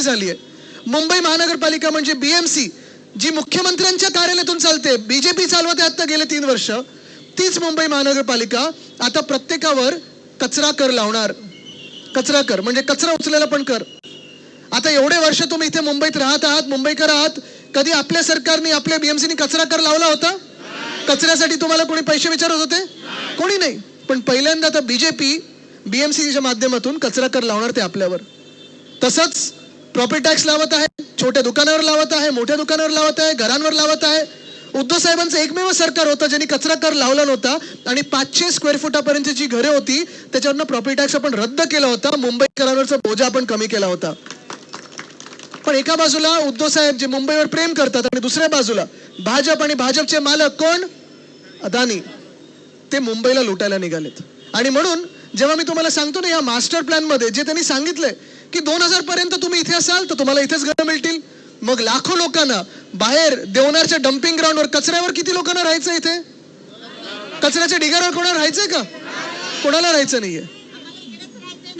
झाली आहे. मुंबई महानगरपालिका म्हणजे बीएमसी जी मुख्यमंत्र्यांच्या कार्यालयातून चालते, बीजेपी चालवते आता गेले 3 वर्ष, तीच मुंबई महानगरपालिका आता प्रत्येकावर कचरा कर लावणार. कचरा कर म्हणजे कचरा उचलायला पण कर. आता एवढे वर्ष तुम्ही इथे मुंबईत राहत आहात, मुंबईकर आहात, कधी आपल्या सरकारने आपल्या बीएमसीने कचरा कर लावला होता? कचऱ्यासाठी तुम्हाला कोणी पैसे विचारत होते? कोणी नाही. पण पहिल्यांदा आता बीजेपी बीएमसीच्या माध्यमातून कचरा कर लावणार ते आपल्यावर. तसंच प्रॉपर्टी टॅक्स लावत आहे, छोट्या दुकानावर लावत आहे, मोठ्या दुकानावर लावत आहे, घरांवर लावत आहे. उद्धव साहेबांचं एकमेव सरकार होतं ज्यांनी कचरा कर लावला नव्हता आणि 500 स्क्वेअर फुटापर्यंत जी घरे होती त्याच्यावरनं प्रॉपर्टी टॅक्स आपण रद्द केला होता. मुंबईकरांवरचा बोजा आपण कमी केला होता. पण एका बाजूला उद्धव साहेब जे मुंबईवर प्रेम करतात आणि दुसऱ्या बाजूला भाजप आणि भाजपचे मालक कोण? अदानी. ते मुंबईला लुटायला निघालेत. आणि म्हणून जेव्हा मी तुम्हाला सांगतो ना, या मास्टर प्लॅन मध्ये जे त्यांनी सांगितलंय की 2000 पर्यंत तुम्ही इथे असाल तर तुम्हाला इथेच घरं मिळतील. मग लाखो लोकांना बाहेर देवनारच्या डम्पिंग ग्राउंडवर कचऱ्यावर किती लोकांना राहायचं? इथे कचऱ्याच्या ढिगाऱ्यावर कोणाला राहायचंय का? कोणाला राहायचं नाहीये.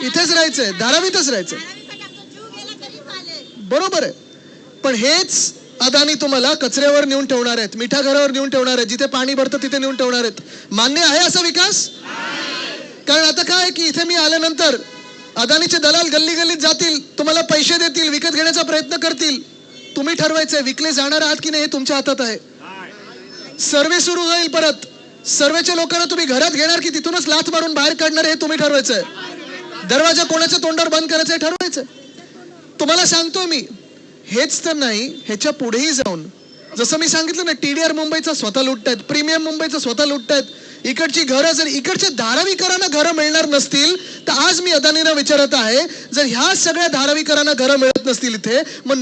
इथेच राहायचंय, धारावीतच राहायचंय. बरोबर आहे. पण हेच अदानी तुम्हाला कचऱ्यावर नेऊन ठेवणार आहेत, मिठा घरावर नेऊन ठेवणार आहेत, जिथे पाणी भरतं तिथे नेऊन ठेवणार आहेत. मान्य आहे असा विकास? कारण आता काय की इथे मी आल्यानंतर अदानीचे दलाल गल्ली गल्लीत जातील, तुम्हाला पैसे देतील, विकत घेण्याचा प्रयत्न करतील. तुम्ही ठरवायचंय विकले जाणार आहात की नाही हे तुमच्या हातात आहे. सर्वे सुरू होईल परत. सर्वेच्या लोकांना तुम्ही घरात घेणार की तिथूनच लाथ मारून बाहेर काढणार हे तुम्ही ठरवायचंय. दरवाजा कोणाच्या तोंडावर बंद करायचं हे ठरवायचंय. तुम्हाला सांगतो मी, हेच तर नाही, ह्याच्या पुढेही जाऊन जसं मी सांगितलं ना, टीडीआर मुंबईचा स्वतः लुटतायत, प्रीमियम मुंबईचं स्वतः लुटतायत. इकडची घरं जर इकडच्या धारावीकरांना घरं मिळणार नसतील तर आज मी अदानींना विचारत आहे, जर ह्या सगळ्या धारावीकरांना घरं मिळत नसतील इथे, मग